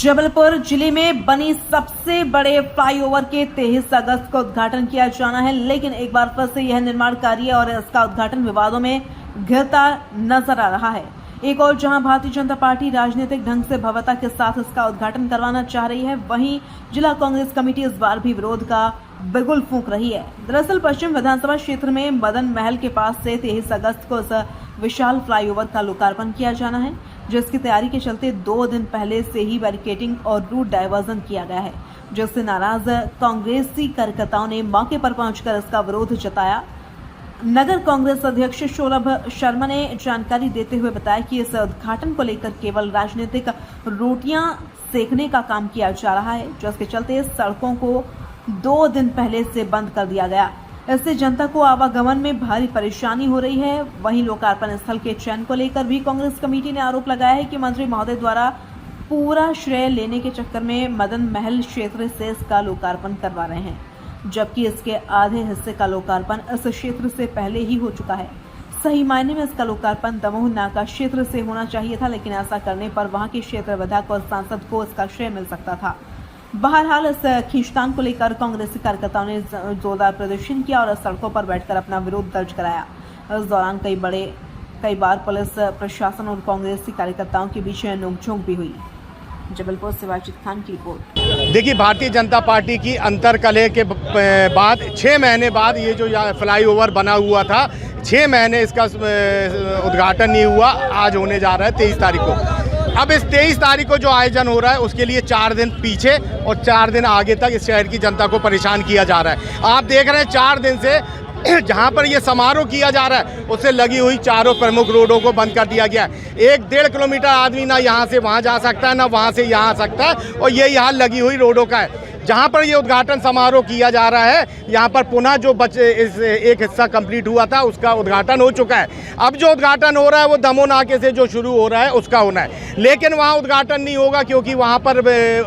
जबलपुर जिले में बनी सबसे बड़े फ्लाईओवर के 23 अगस्त को उद्घाटन किया जाना है, लेकिन एक बार फिर से यह निर्माण कार्य और इसका उद्घाटन विवादों में घिरता नजर आ रहा है। एक और जहां भारतीय जनता पार्टी राजनीतिक ढंग से भव्यता के साथ इसका उद्घाटन करवाना चाह रही है, वहीं जिला कांग्रेस कमेटी इस बार भी विरोध का बिगुल फूंक रही है। दरअसल पश्चिम विधानसभा क्षेत्र में मदन महल के पास से 23 अगस्त को इस विशाल फ्लाईओवर का लोकार्पण किया जाना है, जिसकी तैयारी के चलते 2 दिन पहले से ही बैरिकेडिंग और रूट डायवर्जन किया गया है, जिससे नाराज कांग्रेसी कार्यकर्ताओं ने मौके पर पहुंचकर इसका विरोध जताया। नगर कांग्रेस अध्यक्ष सौरभ शर्मा ने जानकारी देते हुए बताया कि इस उद्घाटन को लेकर केवल राजनीतिक रोटियां सेकने का काम किया जा रहा है, जिसके चलते सड़कों को 2 दिन पहले से बंद कर दिया गया। इससे जनता को आवागमन में भारी परेशानी हो रही है। वहीं लोकार्पण स्थल के चयन को लेकर भी कांग्रेस कमेटी ने आरोप लगाया है कि मंत्री महोदय द्वारा पूरा श्रेय लेने के चक्कर में मदन महल क्षेत्र से इसका लोकार्पण करवा रहे हैं, जबकि इसके आधे हिस्से का लोकार्पण इस क्षेत्र से पहले ही हो चुका है। सही मायने में इसका लोकार्पण दमोह नाका क्षेत्र से होना चाहिए था, लेकिन ऐसा करने पर वहां के क्षेत्र विधायक और सांसद को इसका श्रेय मिल सकता था। बहरहाल इस खींचतान को लेकर कांग्रेसी कार्यकर्ताओं ने जोरदार प्रदर्शन किया और सड़कों पर बैठकर अपना विरोध दर्ज कराया। इस दौरान कई बार पुलिस प्रशासन और कांग्रेसी कार्यकर्ताओं के बीच नोकझोंक भी हुई। जबलपुर से वाजिद खान की रिपोर्ट। देखिए, भारतीय जनता पार्टी की अंतर्कलह के बाद 6 महीने बाद ये जो फ्लाईओवर बना हुआ था, 6 महीने इसका उद्घाटन नहीं हुआ। आज होने जा रहा है 23 तारीख को। अब इस 23 तारीख को जो आयोजन हो रहा है उसके लिए 4 दिन पीछे और 4 दिन आगे तक इस शहर की जनता को परेशान किया जा रहा है। आप देख रहे हैं 4 दिन से जहां पर ये समारोह किया जा रहा है उससे लगी हुई चारों प्रमुख रोडों को बंद कर दिया गया है। 1-1.5 किलोमीटर आदमी ना यहाँ से वहाँ जा सकता है, ना वहाँ से यहाँ आ सकता है, और यही हाल लगी हुई रोडों का है। जहाँ पर ये उद्घाटन समारोह किया जा रहा है, यहाँ पर पुनः जो इस एक हिस्सा कंप्लीट हुआ था उसका उद्घाटन हो चुका है। अब जो उद्घाटन हो रहा है वो दमोह नाके से जो शुरू हो रहा है उसका होना है, लेकिन वहाँ उद्घाटन नहीं होगा क्योंकि वहाँ पर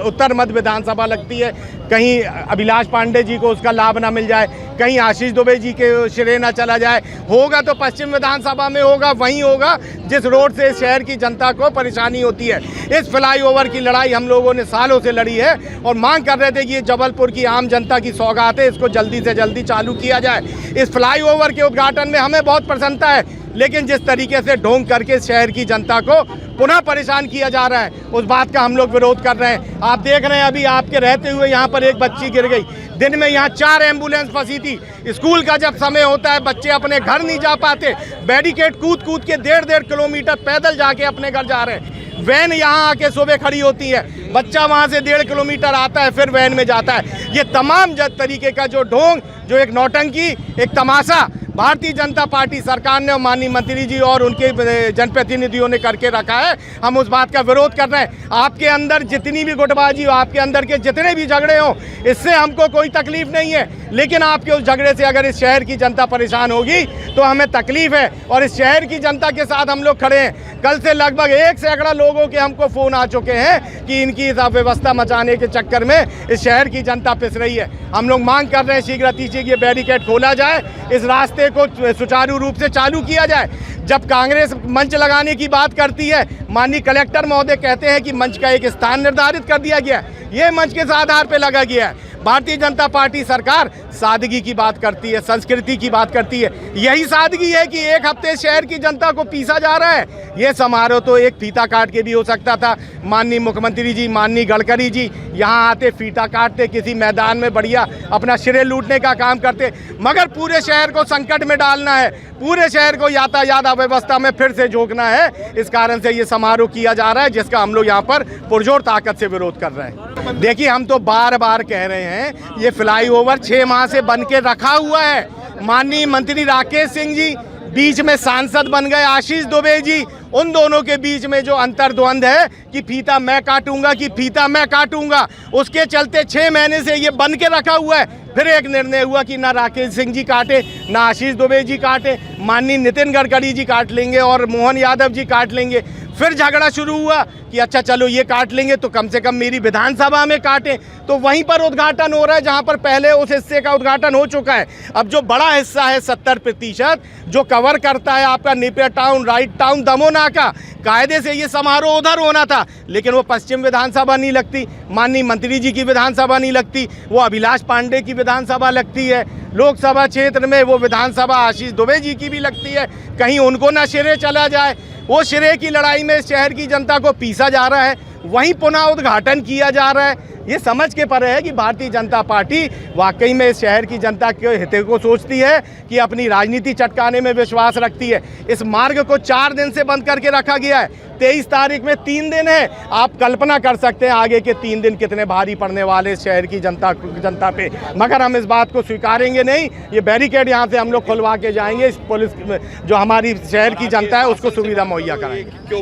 उत्तर मध्य विधानसभा लगती है। कहीं अभिलाष पांडे जी को उसका लाभ ना मिल जाए, कहीं आशीष दुबे जी के श्रेय ना चला जाए। होगा तो पश्चिम विधानसभा में होगा, वहीं होगा जिस रोड से शहर की जनता को परेशानी होती है। इस फ्लाईओवर की लड़ाई हम लोगों ने सालों से लड़ी है और मांग कर रहे थे कि ये जबलपुर की आम जनता की सौगात है, इसको जल्दी से जल्दी चालू किया जाए। इस फ्लाईओवर के उद्घाटन में हमें बहुत प्रसन्नता है, लेकिन जिस तरीके से ढोंग करके शहर की जनता को पुनः परेशान किया जा रहा है उस बात का हम लोग विरोध कर रहे हैं। आप देख रहे हैं अभी आपके रहते हुए यहाँ पर एक बच्ची गिर गई। दिन में यहाँ 4 एम्बुलेंस फंसी थी। स्कूल का जब समय होता है बच्चे अपने घर नहीं जा पाते, बैरिकेड कूद के 1.5 किलोमीटर पैदल जाके अपने घर जा रहे हैं। वैन यहाँ आके सुबह खड़ी होती है, बच्चा वहाँ से 1.5 किलोमीटर आता है फिर वैन में जाता है। ये तमाम तरीके का जो ढोंग, जो एक नौटंकी, एक तमाशा भारतीय जनता पार्टी सरकार ने और माननीय मंत्री जी और उनके जनप्रतिनिधियों ने करके रखा है, हम उस बात का विरोध कर रहे हैं। आपके अंदर जितनी भी गुटबाजी हो, आपके अंदर के जितने भी झगड़े हो, इससे हमको कोई तकलीफ नहीं है, लेकिन आपके उस झगड़े से अगर इस शहर की जनता परेशान होगी तो हमें तकलीफ है और इस शहर की जनता के साथ हम लोग खड़े हैं। कल से लगभग 1 सैकड़ा लोगों के हमको फ़ोन आ चुके हैं कि इनकी इस अव्यवस्था मचाने के चक्कर में इस शहर की जनता पिस रही है। हम लोग मांग कर रहे हैं शीघ्र अतिशीघ्र ये बैरिकेड खोला जाए, इस रास्ते को सुचारू रूप से चालू किया जाए। जब कांग्रेस मंच लगाने की बात करती है, माननीय कलेक्टर महोदय कहते हैं कि मंच का एक स्थान निर्धारित कर दिया गया है, ये मंच किस आधार पर लगा गया है? भारतीय जनता पार्टी सरकार सादगी की बात करती है, संस्कृति की बात करती है। यही सादगी है कि 1 हफ्ते शहर की जनता को पीसा जा रहा है। ये समारोह तो एक फीता काट के भी हो सकता था। माननीय मुख्यमंत्री जी, माननीय गडकरी जी यहाँ आते, फीता काटते, किसी मैदान में बढ़िया अपना श्रेय लूटने का काम करते, मगर पूरे शहर को संकट में डालना है, पूरे शहर को यातायात अव्यवस्था में फिर से झोंकना है। इस कारण से ये समारोह किया जा रहा है, जिसका हम लोग यहाँ पर पुरजोर ताकत से विरोध कर रहे हैं। देखिए, हम तो बार बार कह रहे हैं ये फ्लाईओवर 6 माह से बन के रखा हुआ है। माननीय मंत्री राकेश सिंह जी बीच में सांसद बन गए, आशीष दुबे जी, उन दोनों के बीच में जो अंतर्द्वंद है कि फीता मैं काटूंगा कि फीता मैं काटूंगा, उसके चलते 6 महीने से ये बन के रखा हुआ है। फिर एक निर्णय हुआ कि ना राकेश सिंह जी काटे, ना आशीष दुबे जी काटे, माननीय नितिन गडकरी जी काट लेंगे और मोहन यादव जी काट लेंगे। फिर झगड़ा शुरू हुआ कि अच्छा चलो ये काट लेंगे तो कम से कम मेरी विधानसभा में काटें, तो वहीं पर उद्घाटन हो रहा है जहां पर पहले उस हिस्से का उद्घाटन हो चुका है। अब जो बड़ा हिस्सा है 70% जो कवर करता है आपका नेपियर टाउन, राइट टाउन, दमोनाका, कायदे से ये समारोह उधर होना था, लेकिन वो पश्चिम विधानसभा नहीं लगती, माननीय मंत्री जी की विधानसभा नहीं लगती, वो अभिलाष पांडे की विधानसभा लगती है, लोकसभा क्षेत्र में वो विधानसभा आशीष दुबे जी की भी लगती है। कहीं उनको ना श्रेय चला जाए, वो श्रेय की लड़ाई में शहर की जनता को पीसा जा रहा है, वहीं पुनः उद्घाटन किया जा रहा है। ये समझ के परे है कि भारतीय जनता पार्टी वाकई में इस शहर की जनता के हित को सोचती है कि अपनी राजनीति चटकाने में विश्वास रखती है। इस मार्ग को 4 दिन से बंद करके रखा गया है, 23 तारीख में 3 दिन है। आप कल्पना कर सकते हैं आगे के 3 दिन कितने भारी पड़ने वाले इस शहर की जनता पे, मगर हम इस बात को स्वीकारेंगे नहीं। ये बैरिकेड यहाँ से हम लोग खुलवा के जाएंगे, इस पुलिस जो हमारी शहर की जनता है उसको सुविधा मुहैया कराएंगे।